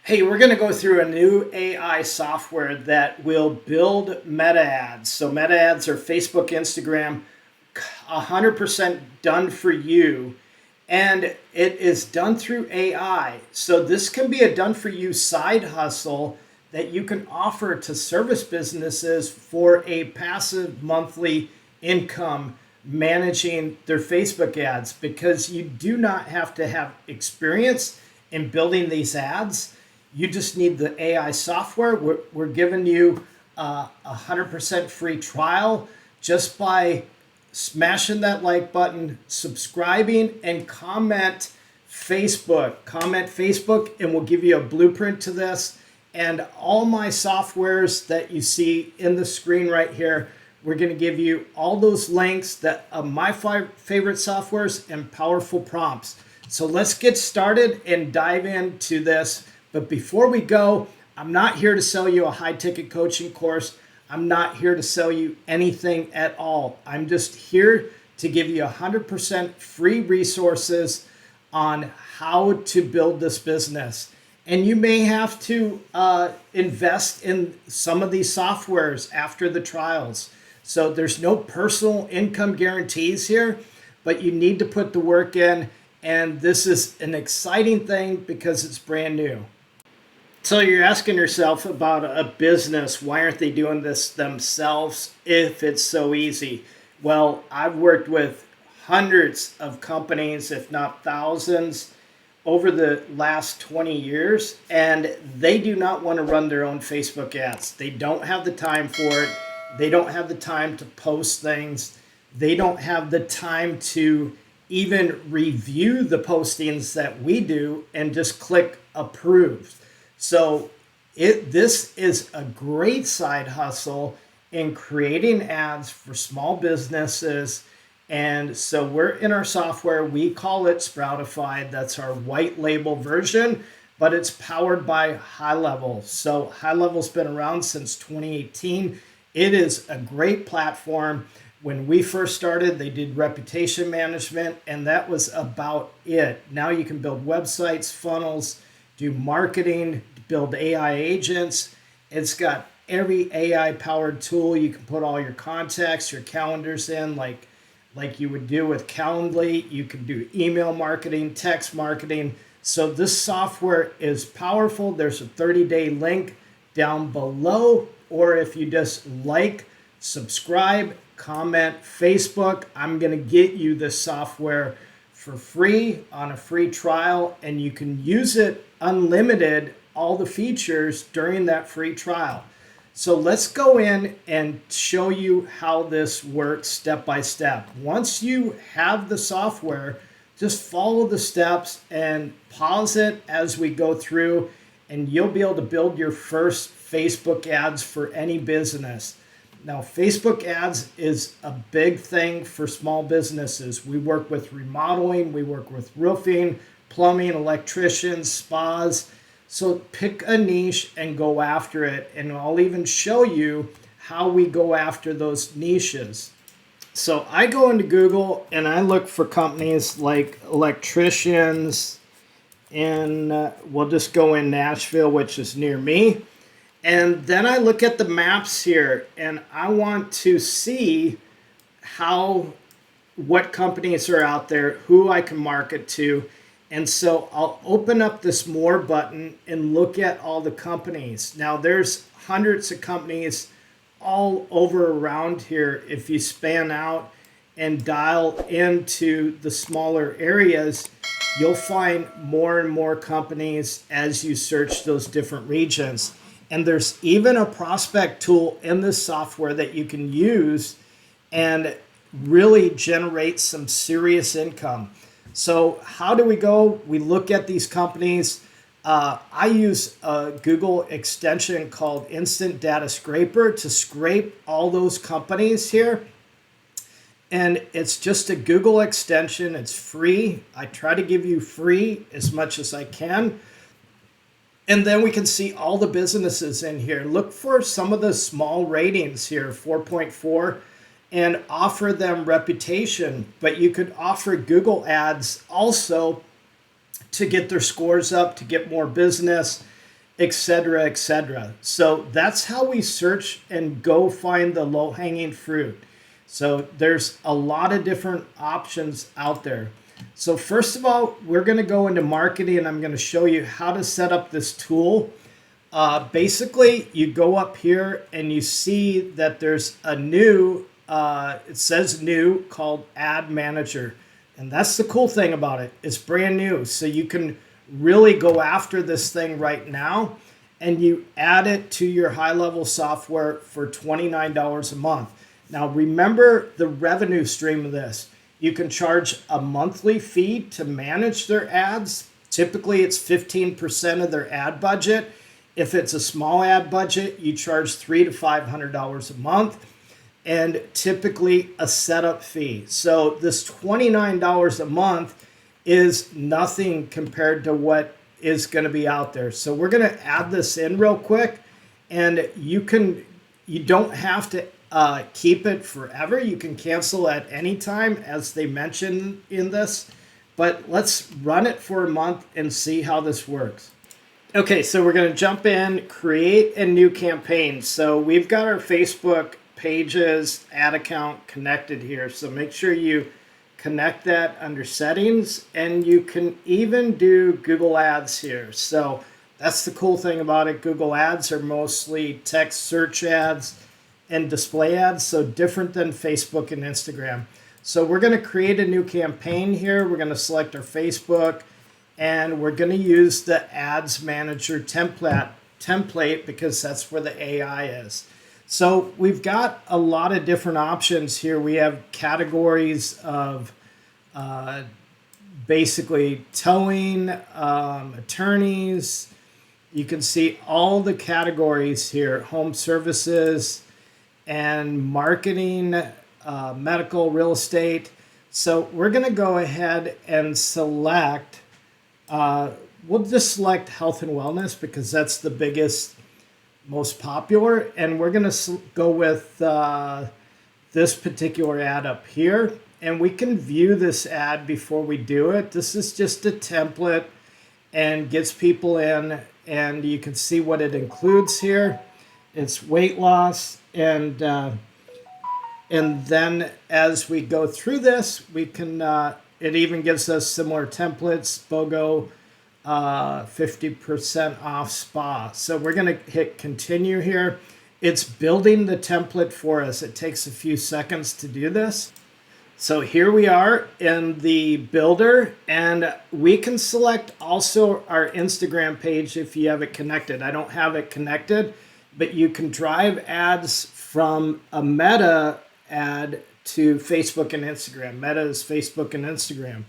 Hey, we're going to go through a new AI software that will build meta ads. So meta ads are Facebook, Instagram, 100% done for you. And it is done through AI. So this can be a done for you side hustle that you can offer to service businesses for a passive monthly income managing their Facebook ads, because you do not have to have experience in building these ads. You just need the AI software. We're giving you a 100% free trial just by smashing that like button, subscribing, and comment Facebook. Comment Facebook, and we'll give you a blueprint to this. And all my softwares that you see in the screen right here, we're going to give you all those links that my favorite softwares and powerful prompts. So let's get started and dive into this. But before we go, I'm not here to sell you a high-ticket coaching course. I'm not here to sell you anything at all. I'm just here to give you 100% free resources on how to build this business. And you may have to invest in some of these softwares after the trials. So there's no personal income guarantees here, but you need to put the work in. And this is an exciting thing because it's brand new. So you're asking yourself about a business, why aren't they doing this themselves if it's so easy? Well, I've worked with hundreds of companies, if not thousands, over the last 20 years, and they do not want to run their own Facebook ads. They don't have the time for it. They don't have the time to post things. They don't have the time to even review the postings that we do and just click approve. So this is a great side hustle in creating ads for small businesses. And so we're in our software. We call it Sproutify. That's our white label version, but it's powered by High Level. So High Level's been around since 2018. It is a great platform. When we first started, they did reputation management, and that was about it. Now you can build websites, funnels, do marketing, build AI agents. It's got every AI powered tool. You can put all your contacts, your calendars in like you would do with Calendly. You can do email marketing, text marketing. So this software is powerful. There's a 30-day link down below, or if you just like, subscribe, comment Facebook, I'm going to get you this software for free on a free trial, and you can use it unlimited, all the features during that free trial. So let's go in and show you how this works step by step. Once you have the software, just follow the steps and pause it as we go through, and you'll be able to build your first Facebook ads for any business. Now, Facebook ads is a big thing for small businesses. We work with remodeling, we work with roofing, plumbing, electricians, spas. So pick a niche and go after it. And I'll even show you how we go after those niches. So I go into Google and I look for companies like electricians, and we'll just go in Nashville, which is near me. And then I look at the maps here, and I want to see what companies are out there, who I can market to. And so I'll open up this more button and look at all the companies. Now there's hundreds of companies all over around here. If you span out and dial into the smaller areas, you'll find more and more companies as you search those different regions. And there's even a prospect tool in this software that you can use and really generate some serious income. So how do we go? We look at these companies. I use a Google extension called Instant Data Scraper to scrape all those companies here. And it's just a Google extension. It's free. I try to give you free as much as I can. And then we can see all the businesses in here. Look for some of the small ratings here, 4.4, and offer them reputation. But you could offer Google ads also to get their scores up, to get more business. etc., etc. So that's how we search and go find the low-hanging fruit. So there's a lot of different options out there. So first of all, we're going to go into marketing, and I'm going to show you how to set up this tool. Basically, you go up here and you see that there's a new, it says new, called Ad Manager. And that's the cool thing about it. It's brand new. So you can really go after this thing right now, and you add it to your high-level software for $29 a month. Now, remember the revenue stream of this. You can charge a monthly fee to manage their ads. Typically, it's 15% of their ad budget. If it's a small ad budget, you charge $300 to $500 a month, and typically a setup fee. So this $29 a month is nothing compared to what is going to be out there. So we're going to add this in real quick, and you don't have to keep it forever. You can cancel at any time, as they mention in this. But let's run it for a month and see how this works. Okay, so we're going to jump in, create a new campaign. So we've got our Facebook pages ad account connected here. So make sure you connect that under settings, and you can even do Google Ads here. So that's the cool thing about it. Google Ads are mostly text search ads and display ads, so different than Facebook and Instagram. So we're going to create a new campaign here. We're going to select our Facebook, and we're going to use the Ads Manager template because that's where the AI is. So we've got a lot of different options here. We have categories of basically towing, attorneys. You can see all the categories here: home services and marketing, medical, real estate. So we're going to go ahead and select, we'll just select health and wellness because that's the biggest, most popular. And we're going to go with this particular ad up here. And we can view this ad before we do it. This is just a template and gets people in, and you can see what it includes here. It's weight loss, and then as we go through this, we can. It even gives us similar templates. BOGO, 50% off spa. So we're going to hit continue here. It's building the template for us. It takes a few seconds to do this. So here we are in the builder, and we can select also our Instagram page if you have it connected. I don't have it connected, but you can drive ads from a Meta ad to Facebook and Instagram. Meta is Facebook and Instagram.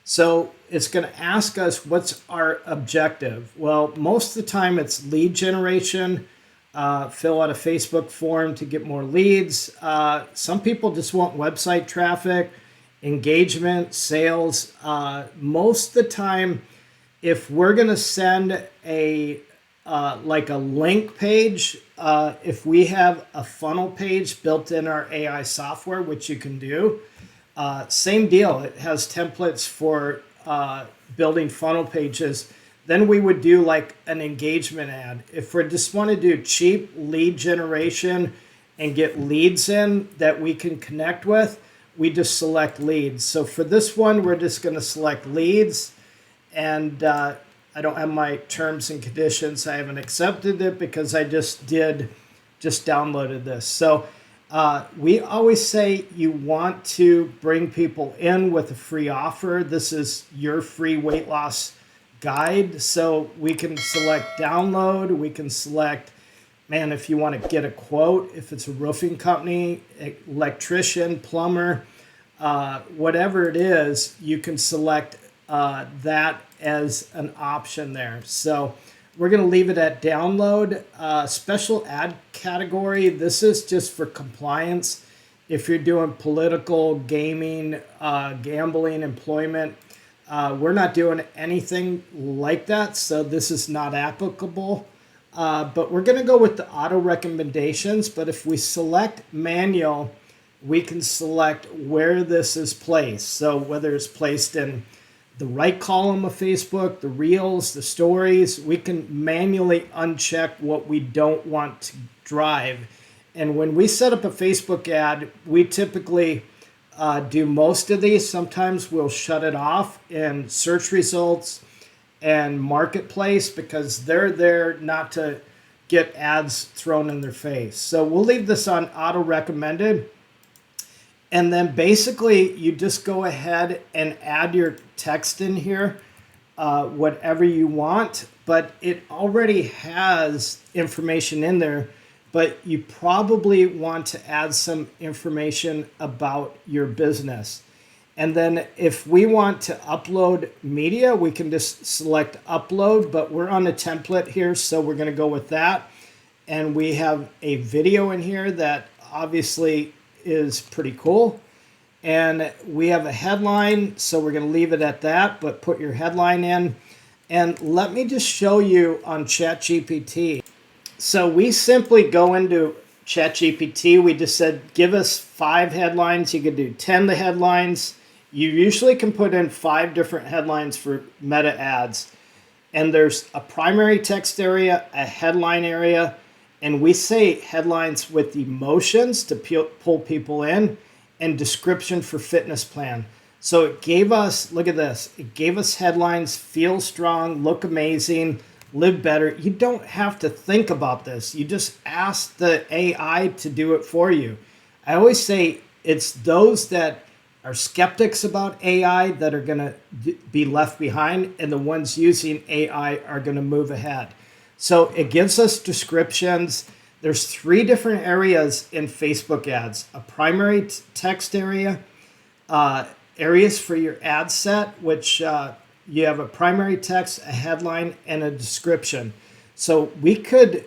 So it's going to ask us what's our objective. Well, most of the time it's lead generation. Fill out a Facebook form to get more leads. Some people just want website traffic, engagement, sales. Most of the time, if we're going to send a like a link page, if we have a funnel page built in our AI software, which you can do, same deal. It has templates for building funnel pages. Then we would do like an engagement ad. If we just want to do cheap lead generation and get leads in that we can connect with, we just select leads. So for this one, we're just going to select leads, and I don't have my terms and conditions. I haven't accepted it because I just downloaded this. So we always say you want to bring people in with a free offer. This is your free weight loss guide. So we can select download. We can select, man, if you want to get a quote, if it's a roofing company, electrician, plumber, whatever it is, you can select that as an option there. So we're going to leave it at download. Special ad category. This is just for compliance. If you're doing political, gaming, gambling, employment, we're not doing anything like that. So this is not applicable. But we're going to go with the auto recommendations. But if we select manual, we can select where this is placed. So whether it's placed in the right column of Facebook, the reels, the stories. We can manually uncheck what we don't want to drive. And when we set up a Facebook ad, we typically do most of these. Sometimes we'll shut it off in search results and marketplace because they're there not to get ads thrown in their face. So we'll leave this on auto recommended. And then basically you just go ahead and add your text in here, whatever you want, but it already has information in there, but you probably want to add some information about your business. And then if we want to upload media, we can just select upload, but we're on a template here, so we're going to go with that. And we have a video in here that obviously is pretty cool. And we have a headline, so we're going to leave it at that, but put your headline in. And let me just show you on ChatGPT. So we simply go into ChatGPT. We just said, give us 5 headlines. You could do 10 the headlines. You usually can put in 5 different headlines for meta ads. And there's a primary text area, a headline area, and we say headlines with emotions to pull people in, and description for fitness plan. So it gave us, look at this, it gave us headlines, feel strong, look amazing, live better. You don't have to think about this. You just ask the AI to do it for you. I always say it's those that are skeptics about AI that are going to be left behind, and the ones using AI are going to move ahead. So it gives us descriptions. There's 3 different areas in Facebook ads: a primary text area, areas for your ad set, which you have a primary text, a headline, and a description. So we could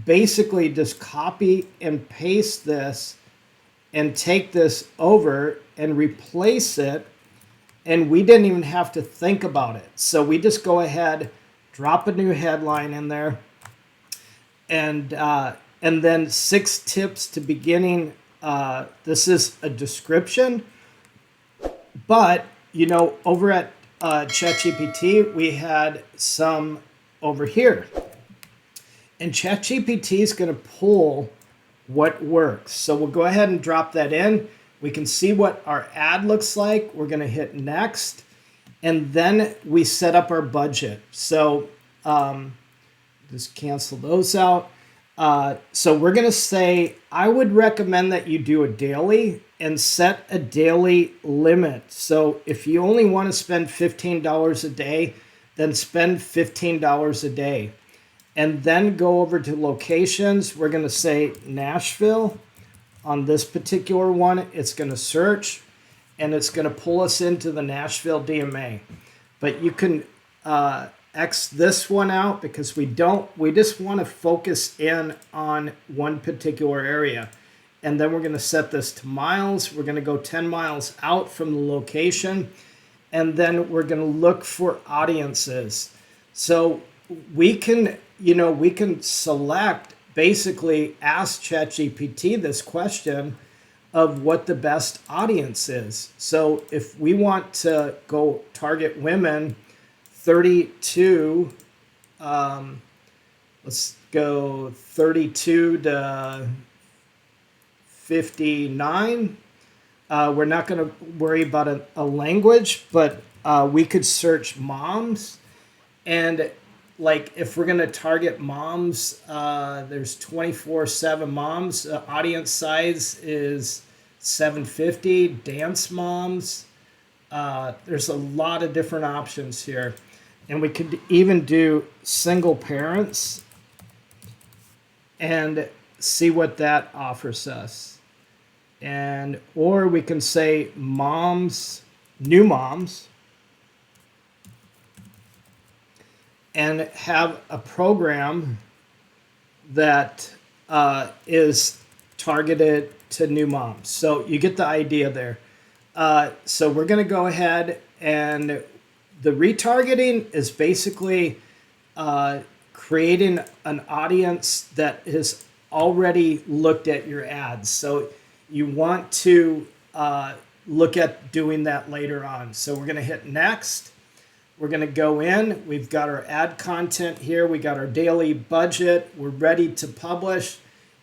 basically just copy and paste this and take this over and replace it, and we didn't even have to think about it. So we just go ahead, drop a new headline in there, and then 6 tips to beginning. This is a description, but you know, over at ChatGPT, we had some over here, and ChatGPT is going to pull what works. So we'll go ahead and drop that in. We can see what our ad looks like. We're going to hit next, and then we set up our budget. So just cancel those out. So we're going to say, I would recommend that you do a daily and set a daily limit. So if you only want to spend $15 a day, then spend $15 a day. And then go over to locations. We're going to say Nashville. On this particular one, it's going to search, and it's going to pull us into the Nashville DMA. But you can X this one out because we just want to focus in on one particular area. And then we're going to set this to miles. We're going to go 10 miles out from the location. And then we're going to look for audiences. So we can select, basically ask ChatGPT this question of what the best audience is. So if we want to go target women 32, let's go 32 to 59. We're not going to worry about a language, but we could search moms. And like if we're going to target moms, there's 24/7 moms. Audience size is 750. Dance moms. There's a lot of different options here. And we could even do single parents and see what that offers us. Or we can say moms, new moms, and have a program that is targeted to new moms. So you get the idea there. So we're going to go ahead, and the retargeting is basically creating an audience that has already looked at your ads. So you want to look at doing that later on. So we're going to hit next. We're going to go in. We've got our ad content here. We got our daily budget. We're ready to publish.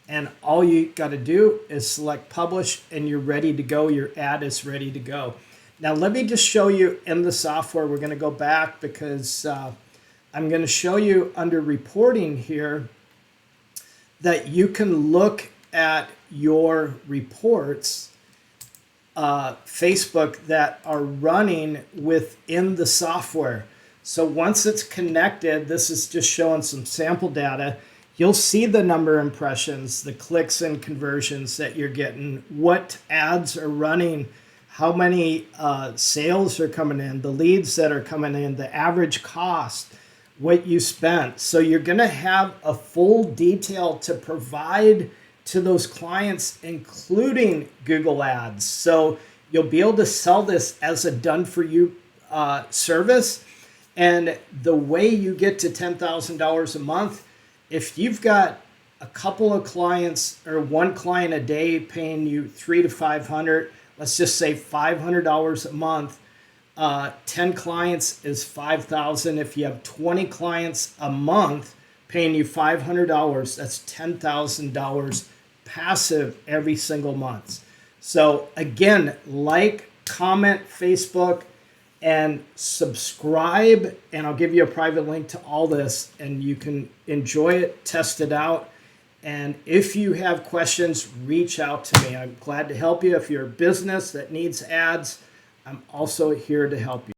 And all you got to do is select publish and you're ready to go. Your ad is ready to go. Now, let me just show you in the software. We're going to go back because I'm going to show you under reporting here that you can look at your reports, Facebook, that are running within the software. So once it's connected, this is just showing some sample data. You'll see the number of impressions, the clicks and conversions that you're getting, what ads are running, how many sales are coming in, the leads that are coming in, the average cost, what you spent. So you're going to have a full detail to provide to those clients, including Google Ads. So you'll be able to sell this as a done-for-you service. And the way you get to $10,000 a month, if you've got a couple of clients or one client a day paying you $300 to $500, let's just say $500 a month, 10 clients is $5,000. If you have 20 clients a month paying you $500, that's $10,000 passive every single month. So again, like, comment Facebook, and subscribe, and I'll give you a private link to all this, and you can enjoy it, test it out. And if you have questions, reach out to me. I'm glad to help you. If you're a business that needs ads, I'm also here to help you.